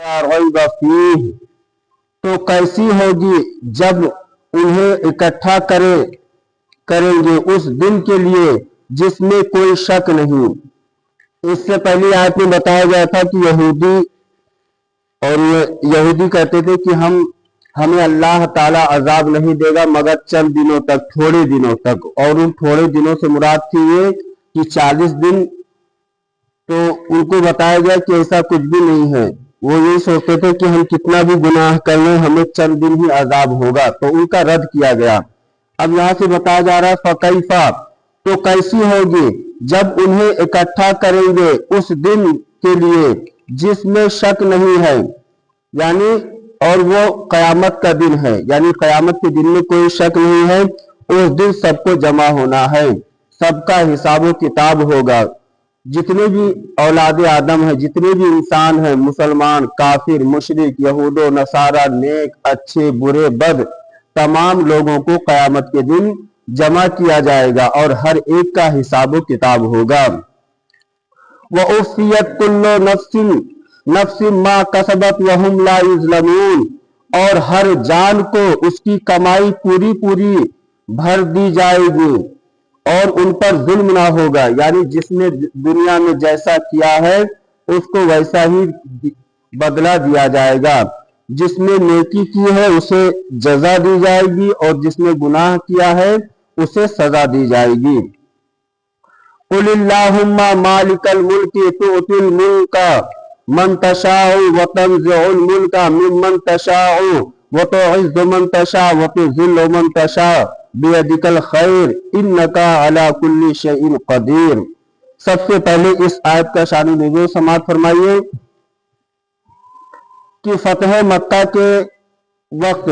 रैब फीह, तो कैसी होगी जब उन्हें इकट्ठा करेंगे उस दिन के लिए जिसमें कोई शक नहीं। इससे पहले आयत में बताया गया था कि यहूदी कहते थे कि हमें अल्लाह ताला अजाब नहीं देगा मगर चंद दिनों तक, थोड़े दिनों तक, और उन थोड़े दिनों से मुराद थी ये कि 40 दिन। तो उनको बताया गया कि ऐसा कुछ भी नहीं है। वो ये सोचते थे कि हम कितना भी गुनाह कर लें हमें चंद दिन ही अजाब होगा, तो उनका रद्द किया गया। अब यहाँ से बताया जा रहा है फकैफा, तो कैसी होगी जब उन्हें इकट्ठा करेंगे उस दिन के लिए जिसमें शक नहीं है, यानी और वो कयामत का दिन है, यानी कयामत के दिन में कोई शक नहीं है। उस दिन सबको जमा होना है, सबका हिसाब किताब होगा। जितने भी औलाद आदम है, जितने भी इंसान हैं, मुसलमान, काफिर, मुशरिक, यहूदो नसारा, नेक, अच्छे, बुरे, बद, तमाम लोगों को कयामत के दिन जमा किया जाएगा और हर एक का हिसाब किताब होगा। वउफ़ियत कुल्लु नफ्सिन मा कसबत वहुम ला युज़लमून, और हर जान को उसकी कमाई पूरी पूरी भर दी जाएगी और उन पर जुल्म ना होगा, यानी जिसने दुनिया में जैसा किया है उसको वैसा ही बदला दिया जाएगा। जिसने नेकी की है उसे जजा दी जाएगी और जिसने गुनाह किया है उसे सजा दी जाएगी। कुलिल्लाहुम्मा मालिकल मुल्की तुअतिल मुल्का मन तशाउ व तंज़िउल मुल्का मिम्मन तशाउ व तुइज़्ज़ु मन तशाउ व तुज़िल्लु मन तशाउ बियदिकल खैर इन्नका अला कुल्ली शैइन कदीर। सबसे पहले इस आयत का शानी नज़ूल समाअत फरमाइए कि फतह मक्का के वक्त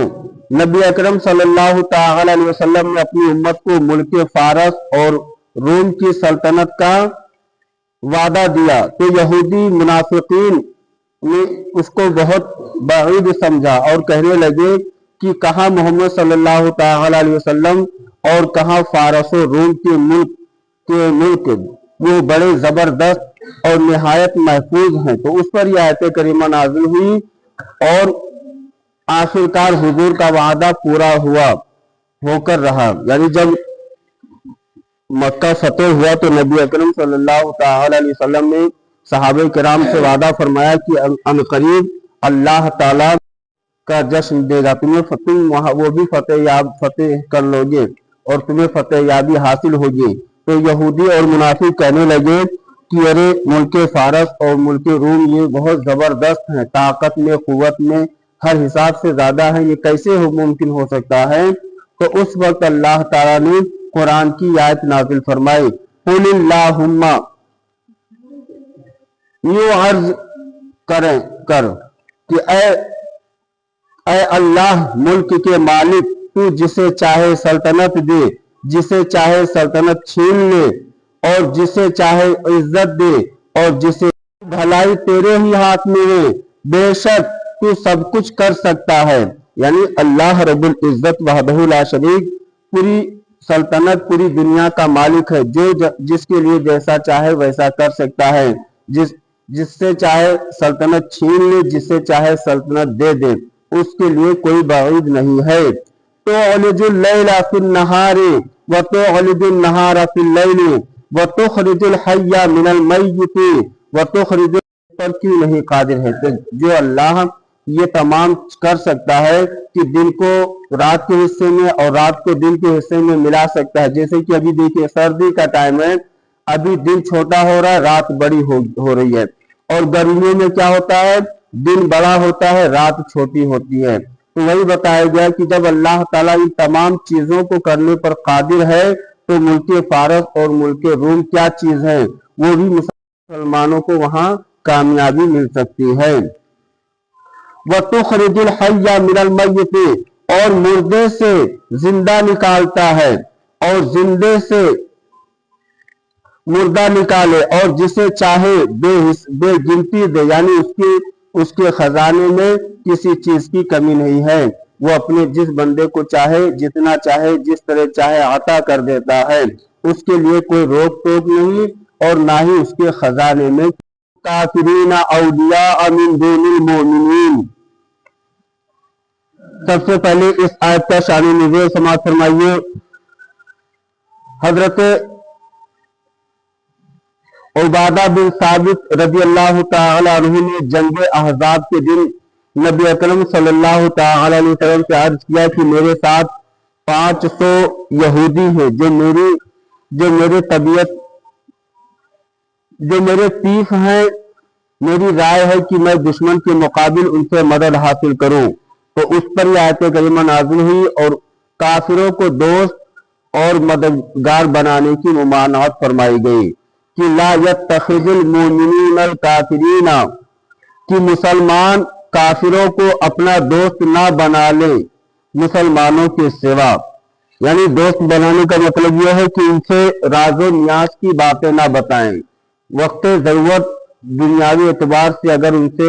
नबी अकरम सल्लल्लाहु तआला अलैहि वसल्लम ने अपनी उम्मत को मुल्क फारस और रोम की सल्तनत का वादा दिया, तो यहूदी मुनाफिकीन ने उसको बहुत बाइद समझा और कहने लगे कि कहाँ मोहम्मद सल्लल्लाहु तआला अलैहि वसल्लम और कहाँ फारस और रोम के मुल्क वो बड़े जबरदस्त और निहायत महफूज हैं। तो उस पर यह आयत करीमा नाज़िल हुई और आखिरकार हुजूर का वादा पूरा होकर रहा। यानी जब मक्का फतेह हुआ तो नबी अकरम सल्लल्लाहु तआला अलैहि वसल्लम ने सहाबे किराम से वादा फरमाया कि अनकरीब अल्लाह ताला का जश्न देगा, तुम वहां वो भी फतेह कर लोगे और तुम्हें फतेह याबी हासिल होगी। तो यहूदी और मुनाफिक कहने लगे कि अरे मुल्क फारस और मुल्क रूम ये बहुत जबरदस्त हैं, ताकत में, कुव्वत में हर हिसाब से ज्यादा है, ये कैसे मुमकिन हो सकता है। तो उस वक्त अल्लाह ताला ने कुरान की आयत नाज़िल फरमाई, कुलिल्लाहुम्मा, यूं अर्ज कर कि ऐ अल्लाह मुल्क के मालिक, तू जिसे चाहे सल्तनत दे, जिसे चाहे सल्तनत छीन ले और जिसे चाहे इज्जत दे और जिसे भलाई तेरे ही हाथ में है, बेशक तू सब कुछ कर सकता है। यानी अल्लाह रब्बुल इज्जत वहदहु ला शरीक पूरी सल्तनत, पूरी दुनिया का मालिक है, जो जिसके लिए जैसा चाहे वैसा कर सकता है, जिससे चाहे सल्तनत छीन ले, जिससे चाहे सल्तनत दे दे, उसके लिए कोई बाइद नहीं है। तो तुलिजुल लैला फिन नहारी व तुलिजुल नहारा फिल लैली व तुखरिजुल हय्या मिनल मय्यिति व तुखरिजुल, पर क्यों नहीं कादिर है। तो जो अल्लाह ये तमाम कर सकता है कि दिन को रात के हिस्से में और रात को दिन के हिस्से में मिला सकता है। जैसे कि अभी देखिए सर्दी का टाइम है, अभी दिन छोटा हो रहा है, रात बड़ी हो रही है, और गर्मियों में क्या होता है, दिन बड़ा होता है, रात छोटी होती है। तो वही बताया गया कि जब अल्लाह ताला इन तमाम चीजों को करने पर कादिर है तो मुल्क फारस और मुल्क रूम क्या चीज है, वो भी मुसलमानों को वहां कामयाबी मिल सकती है। वतुखरिजुल हय्या मिनल मय्यिति, और मुर्दे से जिंदा निकालता है और जिंदे से मुर्दा निकाले, और जिसे चाहे बेगिनती दे, यानी उसके खजाने में किसी चीज की कमी नहीं है। वो अपने जिस बंदे को चाहे, जितना चाहे, जिस तरह चाहे अता कर देता है, उसके लिए कोई रोक टोक नहीं और ना ही उसके खजाने में काफिरीन औलिया मिन दुनिल मोमिनीन। सबसे पहले इस आयत का शान नुज़ूल समाअत फरमाइए। हजरत उबादा बिन साबित रज़ी अल्लाह तआला अन्हु ने जंग अहज़ाब के दिन नबी अकरम सल्लल्लाहु तआला अलैहि वसल्लम से अर्ज किया कि मेरे साथ 500 यहूदी हैं जो मेरे तीफ हैं। मेरी राय है कि मैं दुश्मन के मुकाबिल उनसे मदद हासिल करूं। तो उस पर यह आयत करीमा नाज़िल हुई और काफिरों को दोस्त और मददगार बनाने की मुमानअत फरमाई गई कि ला यत्तखिजुल मुमिनीनल काफिरीना, कि मुसलमान काफिरों को अपना दोस्त ना बना ले मुसलमानों के सिवा। यानी दोस्त बनाने का मतलब यह है कि उनसे राजो नियाज की बातें ना बताएं। वक्त जरूरत दुनियावी एतबार से अगर उनसे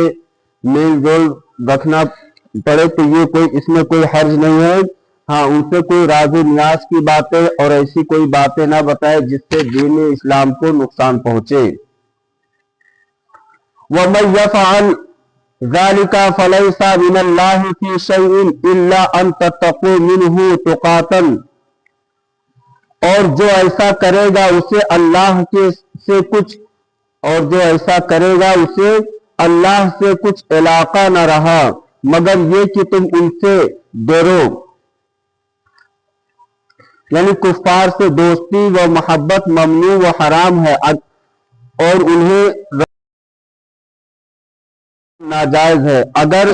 मेल जोल रखना पड़े तो इसमें कोई हर्ज नहीं है। हाँ, उनसे कोई राजो नियाज की बातें और ऐसी कोई बातें ना बताए जिससे दीन इस्लाम को नुकसान पहुंचे। वमन यफ़अल ज़ालिका फलैसा मिनल्लाहि फी शैइन इल्ला अन तत्तक़ू मिन्हु तुक़ातन। और जो ऐसा करेगा उसे अल्लाह से कुछ इलाका न रहा मगर ये कि तुम उनसे डरो। यानी कुफ्फार से दोस्ती व मोहब्बत ममनू व हराम है और उन्हें नाजायज है। अगर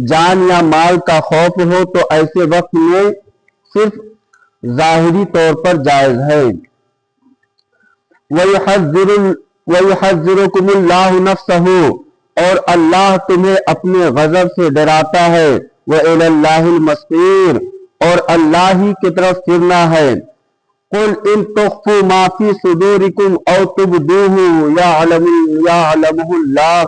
जान या माल का खौफ हो तो ऐसे वक्त में सिर्फ जाहिरी तौर पर जायज है। वयुहज़्ज़िरुकुमुल्लाहु नफ्सहु, और अल्लाह तुम्हें अपने गजब से डराता है। व इलल्लाहिल मसीर, और अल्लाह ही की तरफ फिरना है। कुल इन तुख्फू मा फी सुदूरिकुम औ तुबदूहु यअलमुहुल्लाह।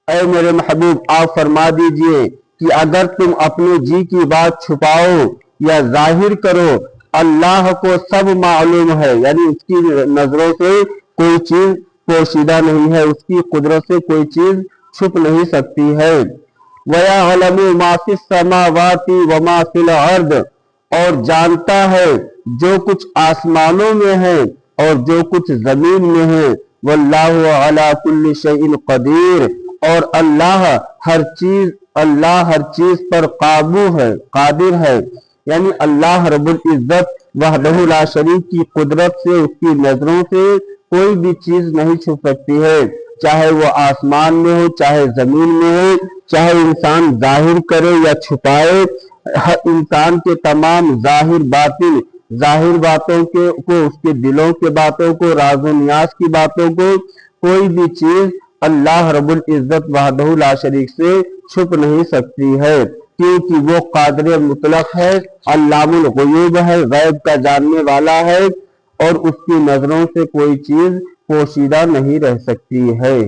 ऐ मेरे महबूब, आप फरमा दीजिए कि अगर तुम अपने जी की बात छुपाओ या जाहिर करो, अल्लाह को सब मालूम है। यानी उसकी नजरों से कोई चीज पोशीदा नहीं है, उसकी कुदरत से कोई चीज छुप नहीं सकती है। वयअलमु मा फिस समावाति व मा फिल अर्द, और जानता है जो कुछ आसमानों में है और जो कुछ जमीन में है। वल्लाहु अला कुल्ली शैइन कदीर, और अल्लाह हर चीज पर कादिर है। यानी अल्लाह रब्बुल इज्जत वहदहु ला शरीक की कुदरत से उसकी नजरों से कोई भी चीज नहीं छुप सकती है, चाहे वो आसमान में हो, चाहे जमीन में हो, चाहे इंसान जाहिर करे या छुपाए। इंसान के तमाम जाहिर बातों को उसके दिलों के बातों को, राज़ो नियाज की बातों को, कोई भी चीज अल्लाह रब्बुल इज्जत वहदहु ला शरीक से छुप नहीं सकती है, क्योंकि वो कादिर मुतलक है, अल्लामुल गुयूब है, गैब का जानने वाला है और उसकी नजरों से कोई चीज पोशीदा नहीं रह सकती है।